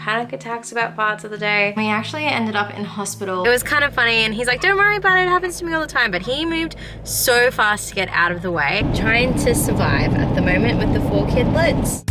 panic attacks about parts of the day. We actually ended up in hospital. It was kind of funny, and he's like, don't worry about it, it happens to me all the time. But he moved so fast to get out of the way. Trying to survive at the moment with the 4 kidlets.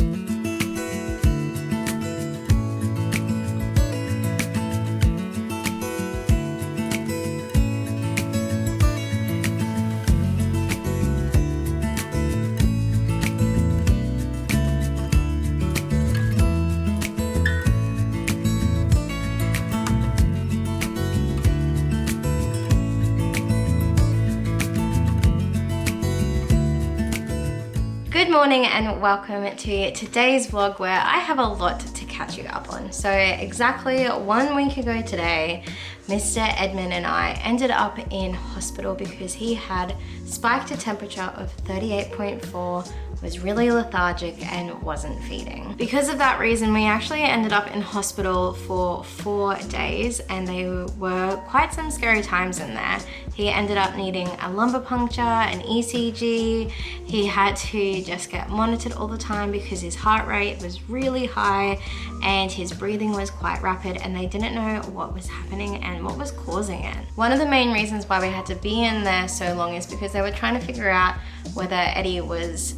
Good morning and welcome to today's vlog where I have a lot to catch you up on. So exactly 1 week ago today, Mr. Edmund and I ended up in hospital because he had spiked a temperature of 38.4, was really lethargic and wasn't feeding. Because of that reason, we actually ended up in hospital for 4 days, and they were quite some scary times in there. He ended up needing a lumbar puncture, an ECG. He had to just get monitored all the time because his heart rate was really high and his breathing was quite rapid, and they didn't know what was happening and what was causing it. One of the main reasons why we had to be in there so long is because they were trying to figure out whether Eddie was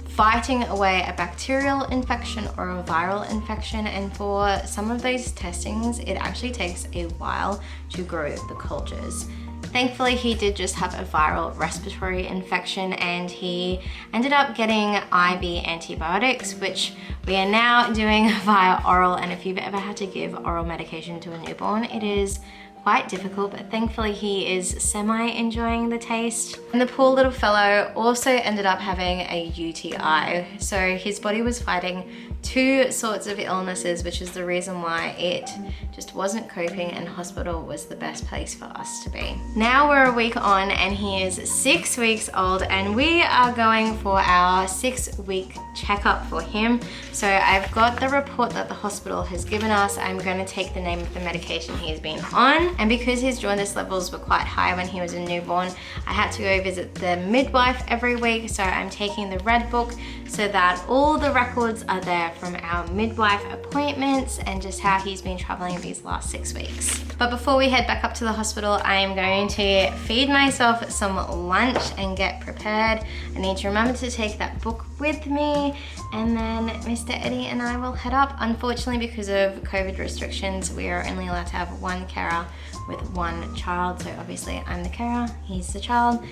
fighting away a bacterial infection or a viral infection, and for some of those testings it actually takes a while to grow the cultures. Thankfully, he did just have a viral respiratory infection, and he ended up getting IV antibiotics, which we are now doing via oral. And if you've ever had to give oral medication to a newborn, it is quite difficult, but thankfully he is semi-enjoying the taste. And the poor little fellow also ended up having a UTI. So his body was fighting 2 sorts of illnesses, which is the reason why it just wasn't coping, and hospital was the best place for us to be. Now we're a week on and he is 6 weeks old, and we are going for our 6-week checkup for him. So I've got the report that the hospital has given us. I'm going to take the name of the medication he's been on, and because his jaundice levels were quite high when he was a newborn, I had to go visit the midwife every week. So I'm taking the red book so that all the records are there from our midwife appointments and just how he's been traveling these last 6 weeks. But before we head back up to the hospital, I am going to feed myself some lunch and get prepared. I need to remember to take that book with me, and then Mr. Eddie and I will head up. Unfortunately, because of COVID restrictions, we are only allowed to have 1 carer with 1 child. So obviously I'm the carer, he's the child.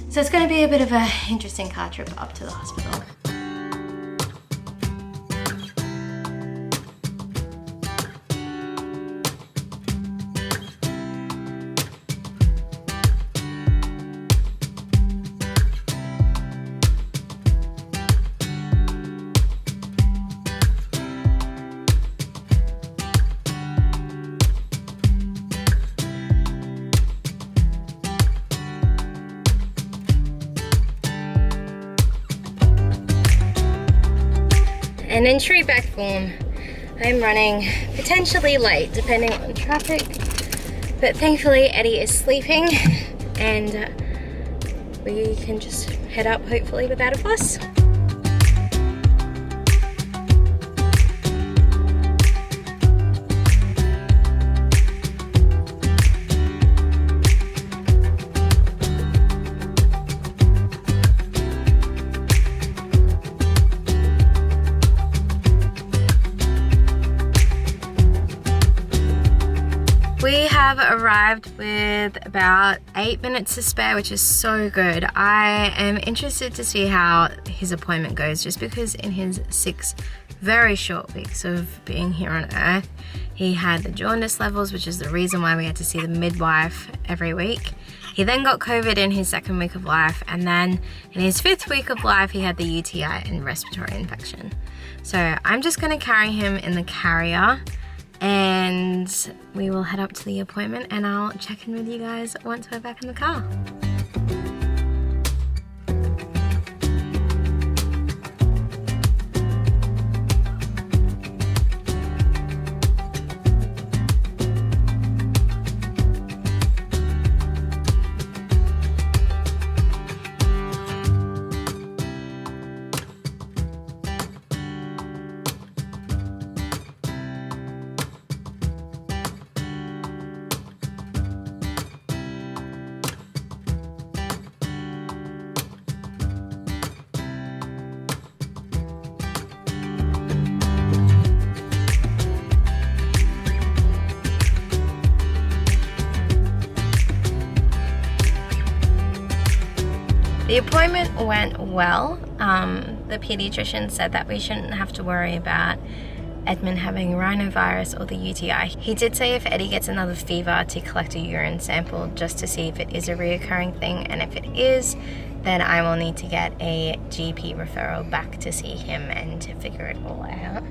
So it's going to be a bit of an interesting car trip up to the hospital. And in true back form, I'm running potentially late depending on traffic, but thankfully Eddie is sleeping and we can just head up hopefully without a fuss. We have arrived with about 8 minutes to spare, which is so good. I am interested to see how his appointment goes, just because in his 6 very short weeks of being here on Earth, he had the jaundice levels, which is the reason why we had to see the midwife every week. He then got COVID in his 2nd week of life, and then in his 5th week of life, he had the UTI and respiratory infection. So I'm just gonna carry him in the carrier, and we will head up to the appointment, and I'll check in with you guys once we're back in the car. The appointment went well. The pediatrician said that we shouldn't have to worry about Edmund having rhinovirus or the UTI. He did say if Eddie gets another fever to collect a urine sample just to see if it is a reoccurring thing, and if it is, then I will need to get a GP referral back to see him and to figure it all out.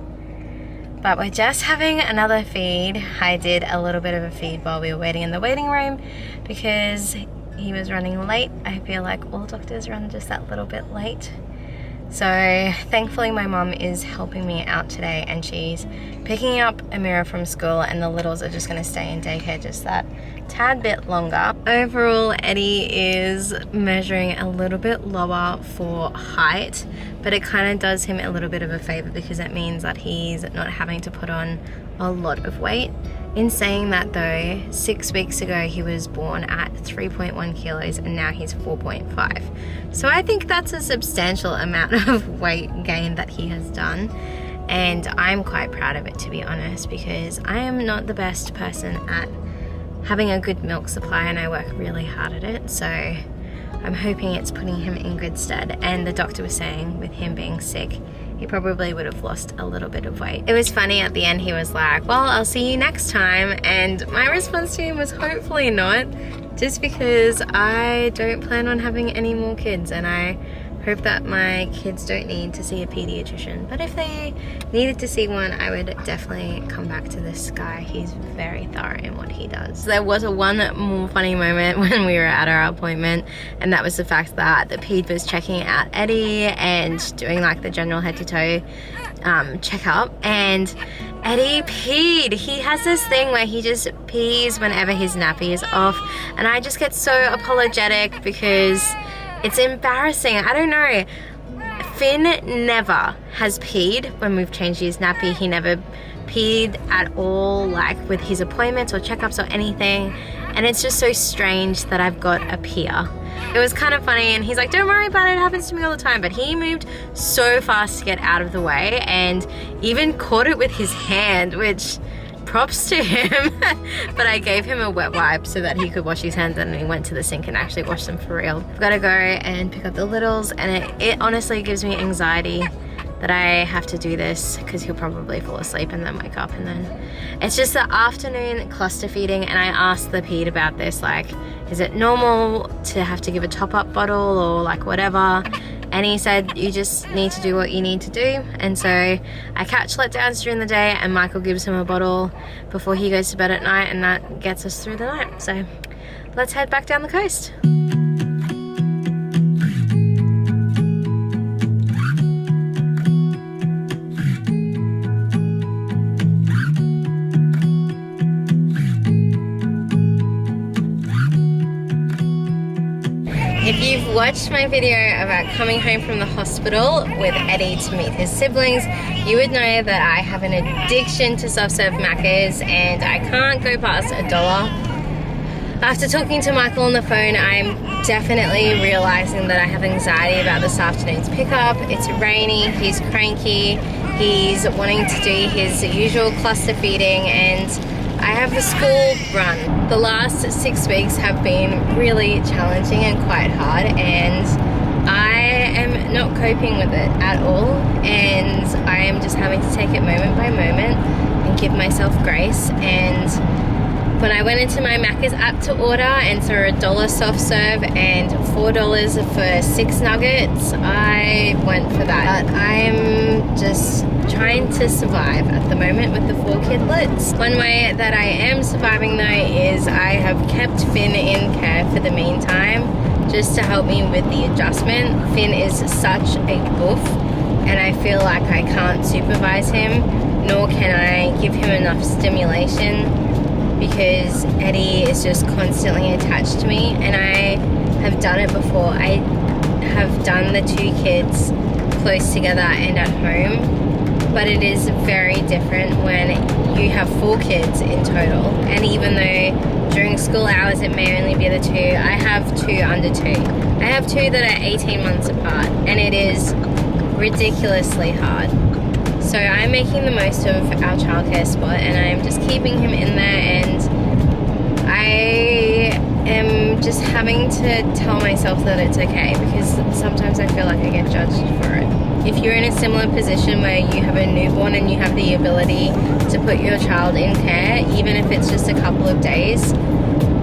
But we're just having another feed. I did a little bit of a feed while we were waiting in the waiting room because he was running late. I feel like all doctors run just that little bit late. So thankfully my mum is helping me out today, and she's picking up Amira from school, and the littles are just going to stay in daycare just that tad bit longer. Overall, Eddie is measuring a little bit lower for height, but it kind of does him a little bit of a favor because it means that he's not having to put on a lot of weight. In saying that though, 6 weeks ago he was born at 3.1 kilos and now he's 4.5. So I think that's a substantial amount of weight gain that he has done. And I'm quite proud of it, to be honest, because I am not the best person at having a good milk supply and I work really hard at it. So I'm hoping it's putting him in good stead. And the doctor was saying with him being sick, he probably would have lost a little bit of weight. It was funny at the end, he was like, well, I'll see you next time. And my response to him was hopefully not, just because I don't plan on having any more kids and I hope that my kids don't need to see a pediatrician. But if they needed to see one, I would definitely come back to this guy. He's very thorough in what he does. There was one more funny moment when we were at our appointment, and that was the fact that the ped was checking out Eddie and doing like the general head to toe checkup, and Eddie peed. He has this thing where he just pees whenever his nappy is off, and I just get so apologetic because it's embarrassing. I don't know. Finn never has peed when we've changed his nappy. He never peed at all, like with his appointments or checkups or anything. And it's just so strange that I've got a peer. It was kind of funny, and he's like, don't worry about it, it happens to me all the time. But he moved so fast to get out of the way and even caught it with his hand, which props to him. But I gave him a wet wipe so that he could wash his hands, and he went to the sink and actually washed them for real. I've got to go and pick up the littles, and it honestly gives me anxiety that I have to do this because he'll probably fall asleep and then wake up, and then it's just the afternoon cluster feeding. And I asked the ped about this, like, is it normal to have to give a top-up bottle or like whatever? And he said, you just need to do what you need to do. And so I catch letdowns during the day, and Michael gives him a bottle before he goes to bed at night, and that gets us through the night. So let's head back down the coast. If you've watched my video about coming home from the hospital with Eddie to meet his siblings, you would know that I have an addiction to soft-serve Maccas, and I can't go past $1. After talking to Michael on the phone, I'm definitely realizing that I have anxiety about this afternoon's pickup. It's rainy, he's cranky, he's wanting to do his usual cluster feeding, and I have a school run. The last 6 weeks have been really challenging and quite hard, and I am not coping with it at all, and I am just having to take it moment by moment and give myself grace. And when I went into my Macca's app to order and saw $1 soft serve and $4 for 6 nuggets, I went for that. But I'm just trying to survive at the moment with the 4 kidlets. One way that I am surviving though is I have kept Finn in care for the meantime, just to help me with the adjustment. Finn is such a goof, and I feel like I can't supervise him, nor can I give him enough stimulation, because Eddie is just constantly attached to me. And I have done it before. I have done the 2 kids close together and at home, but it is very different when you have 4 kids in total. And even though during school hours it may only be the 2, I have 2 under 2. I have 2 that are 18 months apart, and it is ridiculously hard. So I'm making the most of our childcare spot, and I'm just keeping him in there, and I am just having to tell myself that it's okay, because sometimes I feel like I get judged for it. If you're in a similar position where you have a newborn and you have the ability to put your child in care, even if it's just a couple of days,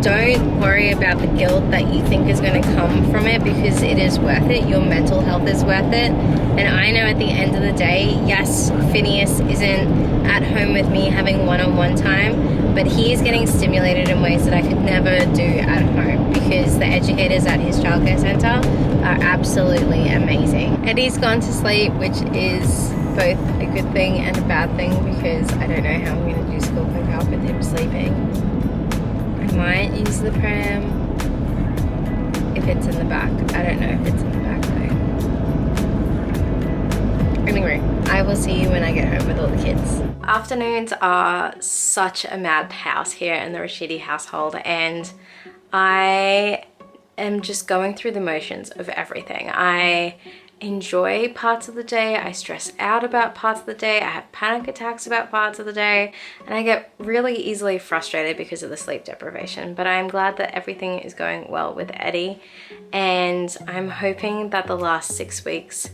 don't worry about the guilt that you think is going to come from it, because it is worth it. Your mental health is worth it. And I know at the end of the day, yes, Phineas isn't at home with me having one-on-one time, but he is getting stimulated in ways that I could never do at home, because the educators at his childcare centre are absolutely amazing. Eddie's gone to sleep, which is both a good thing and a bad thing, because I don't know how I'm going to do school pickup with him sleeping. I might use the pram if it's in the back. I don't know if it's in the back though. Anyway, I will see you when I get home with all the kids. Afternoons are such a madhouse here in the Rashidy household, and I am just going through the motions of everything. I enjoy parts of the day, I stress out about parts of the day, I have panic attacks about parts of the day, and I get really easily frustrated because of the sleep deprivation. But I'm glad that everything is going well with Eddie, and I'm hoping that the last 6 weeks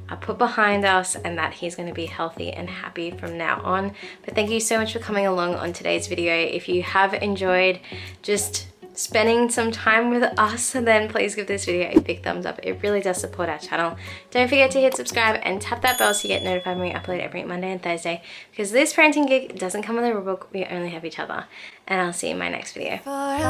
are put behind us and that he's going to be healthy and happy from now on. But thank you so much for coming along on today's video. If you have enjoyed just spending some time with us, then please give this video a big thumbs up. It really does support our channel. Don't forget to hit subscribe and tap that bell so you get notified when we upload every Monday and Thursday, because this parenting gig doesn't come with a rulebook. We only have each other. And I'll see you in my next video. Bye.